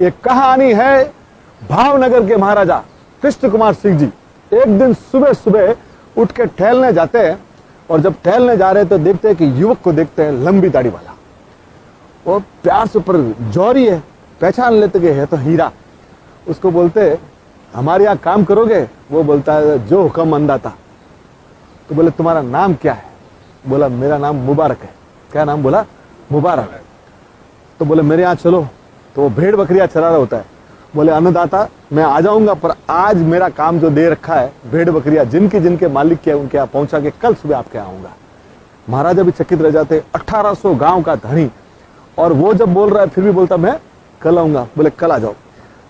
एक कहानी है भावनगर के महाराजा कृष्ण कुमार सिंह जी। एक दिन सुबह सुबह उठ के टहलने जाते हैं और जब टहलने जा रहे हैं तो देखते हैं कि युवक को देखते हैं, लंबी दाढ़ी वाला, वो प्यार से ऊपर जौहरी है, पहचान लेते कि है तो हीरा। उसको बोलते हमारे यहाँ काम करोगे? वो बोलता है जो हुक्म अंदाता। तो बोले तुम्हारा नाम क्या है? बोला मेरा नाम मुबारक है। क्या नाम? बोला मुबारक। तो बोले मेरे यहाँ चलो। तो वो भेड़ बकरियां चरा रहा होता है। बोले अन्नदाता मैं आ जाऊंगा, पर आज मेरा काम जो दे रखा है, भेड़ बकरियां जिनके जिनके मालिक के उनके यहाँ पहुंचा के कल सुबह आपके यहाँ आऊंगा। महाराजा भी चकित रह जाते, 1800 गांव का धनी, और वो जब बोल रहा है फिर भी बोलता मैं कल आऊंगा। बोले कल आ जाओ।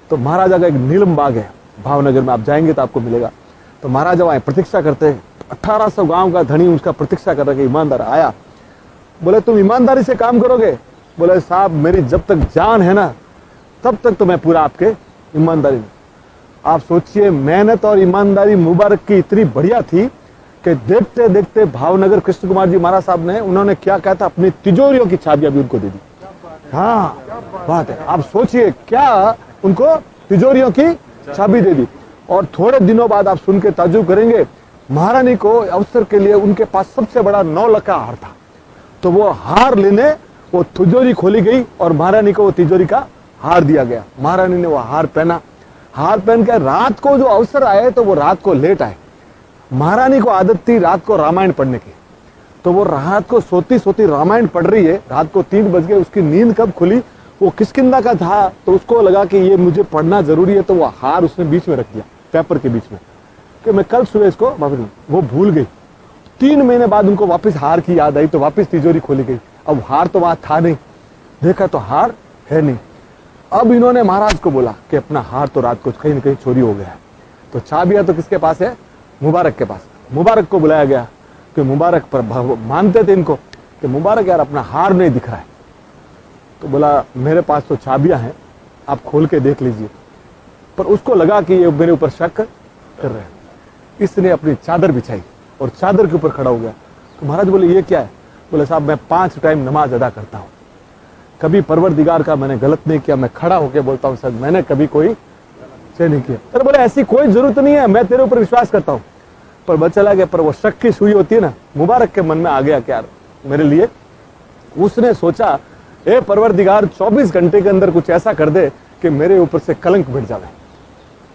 तो महाराजा का एक नीलम बाग है भावनगर में, आप जाएंगे तो आपको मिलेगा। तो महाराजा वहां प्रतीक्षा करते हैं, 1800 गांव का धनी उसका प्रतीक्षा कर रहा है, ईमानदार आया। बोले तुम ईमानदारी से काम करोगे? बोले साहब मेरी जब तक जान है ना तब तक तो मैं पूरा आपके ईमानदारी में। आप सोचिए मेहनत और ईमानदारी मुबारक की इतनी बढ़िया थी कि देखते देखते भावनगर कृष्ण कुमार जी महाराज साहब ने, उन्होंने क्या कहा था, अपनी तिजोरियों की चाबियां भी उनको दे दी। हाँ बात है, आप सोचिए क्या, उनको तिजोरियों की चाबी दे दी। और थोड़े दिनों बाद आप सुन के ताज्जुब करेंगे, महारानी को अवसर के लिए उनके पास सबसे बड़ा 9 लाख का हार था। तो वो हार लेने वो तिजोरी खोली गई और महारानी को वो तिजोरी का हार दिया गया। महारानी ने वो हार पहना। हार पहन के रात को जो अवसर आए तो वो रात को लेट आए। महारानी को आदत थी रात को रामायण पढ़ने की, तो वो रात को सोती सोती रामायण पढ़ रही है। रात को 3 बज गए, उसकी नींद कब खुली? वो किष्किंधा का था, तो उसको लगा कि ये मुझे पढ़ना जरूरी है, तो वो हार उसने बीच में रख दिया, पेपर के बीच में, कि मैं कल सुबह इसको वापस। वो भूल गई। 3 महीने बाद उनको वापस हार की याद आई, तो वापस तिजोरी खोली गई। अब हार तो वहां था नहीं, देखा तो हार है नहीं। अब इन्होंने महाराज को बोला कि अपना हार तो रात को कहीं न कहीं चोरी हो गया है। तो चाबियां तो किसके पास है? मुबारक के पास। मुबारक को बुलाया गया कि मुबारक पर मानते थे इनको कि मुबारक यार अपना हार नहीं दिख रहा है। तो बोला मेरे पास तो चाबियां हैं, आप खोल के देख लीजिए। पर उसको लगा कि ये मेरे ऊपर शक कर रहे हैं, इसने अपनी चादर बिछाई और चादर के ऊपर खड़ा हो गया। तो महाराज बोले ये क्या है? बोले साहब मैं 5 टाइम नमाज अदा करता हूँ, कभी परवरदिगार का मैंने गलत नहीं किया। मैं खड़ा होकर बोलता हूँ सर मैंने कभी कोई से नहीं किया। अरे बोले ऐसी कोई जरूरत नहीं है, मैं तेरे ऊपर विश्वास करता हूँ। पर बच चला गया। पर वो शक की सुई होती है ना, मुबारक के मन में आ गया कि यार मेरे लिए, उसने सोचा ए परवरदिगार 24 घंटे के अंदर कुछ ऐसा कर दे कि मेरे ऊपर से कलंक मिट जाए।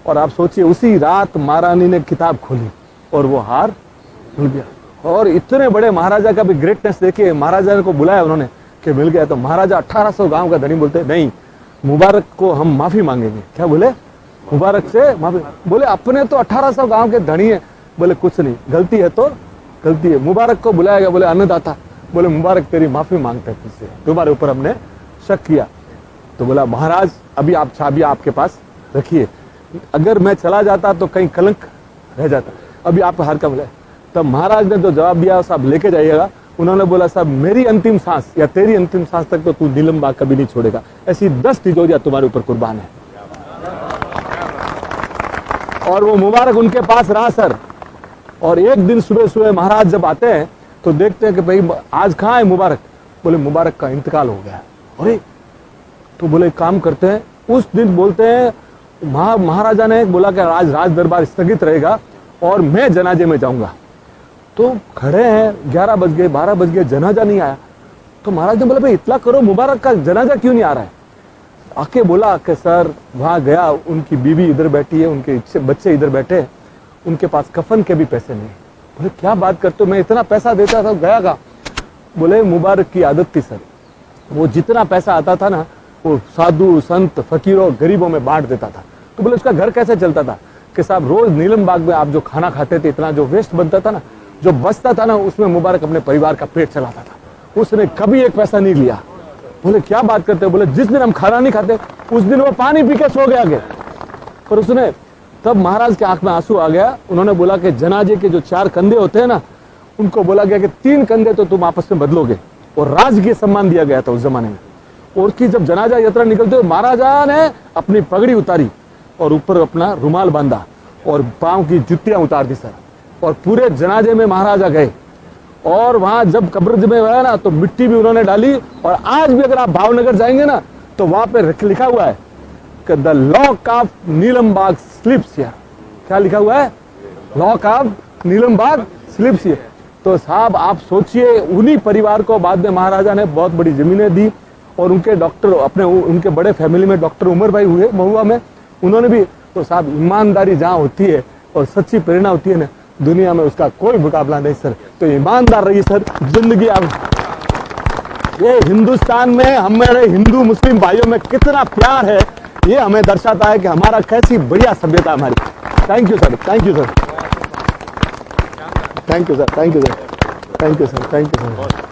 और आप सोचिए उसी रात महारानी ने किताब खोली और वो हार मिल गया। और इतने बड़े महाराजा का भी ग्रेटनेस देखिए, महाराजा को बुलाया उन्होंने कि मिल गया। तो महाराजा 1800 गांव का धनी बोलते नहीं, मुबारक को हम माफी मांगेंगे। क्या बोले? मुबारक से माफी। बोले अपने तो 1800 गांव के धनी है। बोले कुछ नहीं, गलती है तो गलती है। मुबारक को बुलाया गया। बोले अन्नदाता, बोले मुबारक तेरी माफी मांगते हैं तुझसे, तुम्हारे ऊपर हमने शक किया। तो बोला महाराज अभी आप चाबी आपके पास रखिए, अगर मैं चला जाता तो कहीं कलंक रह जाता, अभी आप हार का मिला। तब महाराज ने जो जवाब दिया साहब लेके जाइएगा। उन्होंने बोला साहब मेरी अंतिम सांस या तेरी अंतिम सांस तक तो तू नीलम बाग कभी नहीं छोड़ेगा, ऐसी 10 तिजोरियां तुम्हारे ऊपर कुर्बान है। और वो मुबारक उनके पास रहा सर। और एक दिन सुबह सुबह महाराज जब आते हैं तो देखते हैं कि भाई आज कहाँ है मुबारक? बोले मुबारक का इंतकाल हो गया। अरे तो बोले काम करते हैं, उस दिन बोलते हैं महाराजा ने बोला कि आज राज दरबार स्थगित रहेगा और मैं जनाजे में जाऊंगा। तो खड़े हैं, 11 बज गए, 12 बज गए, जनाजा नहीं आया। तो महाराज ने बोला भाई इतना करो, मुबारक का जनाजा क्यों नहीं आ रहा है? आके बोला कि सर वहां गया, उनकी बीवी इधर बैठी है, उनके बच्चे इधर बैठे हैं, उनके पास कफन के भी पैसे नहीं। बोले क्या बात करते हो, मैं इतना पैसा देता था, गया का? बोले मुबारक की आदत थी सर, वो जितना पैसा आता था ना वो साधु संत फकीरों गरीबों में बांट देता था। तो बोले उसका घर कैसे चलता था? कि साहब रोज नीलम बाग में आप जो खाना खाते थे, इतना जो वेस्ट बनता था ना, जो बचता था ना, उसमें मुबारक अपने परिवार का पेट चलाता था, उसने कभी एक पैसा नहीं लिया। बोले क्या बात करते हो? बोले जिस दिन हम खाना नहीं खाते उस दिन वो पानी पी के सो गया आगे। पर उसने, तब महाराज के आंख में आंसू आ गया। उन्होंने बोला कि जनाजे के जो 4 कंधे होते हैं ना, उनको बोला गया कि 3 कंधे तो तुम आपस में बदलोगे। और राजकीय सम्मान दिया गया था उस जमाने में। और की जब जनाजा यात्रा निकलते हुए महाराजा ने अपनी पगड़ी उतारी और ऊपर अपना रुमाल बांधा और पांव की जुतियां उतार दी सर। और पूरे जनाजे में महाराजा गए। और वहां जब कब्र में गया ना तो मिट्टी भी उन्होंने डाली। और आज भी अगर आप भावनगर जाएंगे ना तो वहां पे लिखा हुआ है the lock of Nilambag slips here. क्या लिखा हुआ है? Lock of Nilambag slips here. तो साहब आप सोचिए, उन्हीं परिवार को बाद में महाराजा ने बहुत बड़ी जमीनें दी और उनके डॉक्टर अपने उनके बड़े फैमिली में डॉक्टर उमर भाई हुए महुआ में, उन्होंने भी। तो साहब ईमानदारी जहाँ होती है और सच्ची प्रेरणा होती है ना, दुनिया में उसका कोई मुकाबला नहीं सर। तो ईमानदार रहिए सर, जिंदगी आप। ये हिंदुस्तान में हमारे हिंदू मुस्लिम भाइयों में कितना प्यार है, ये हमें दर्शाता है कि हमारा कैसी बढ़िया सभ्यता हमारी। Thank you sir, thank you sir, thank you sir, thank you sir, thank you sir, thank you sir.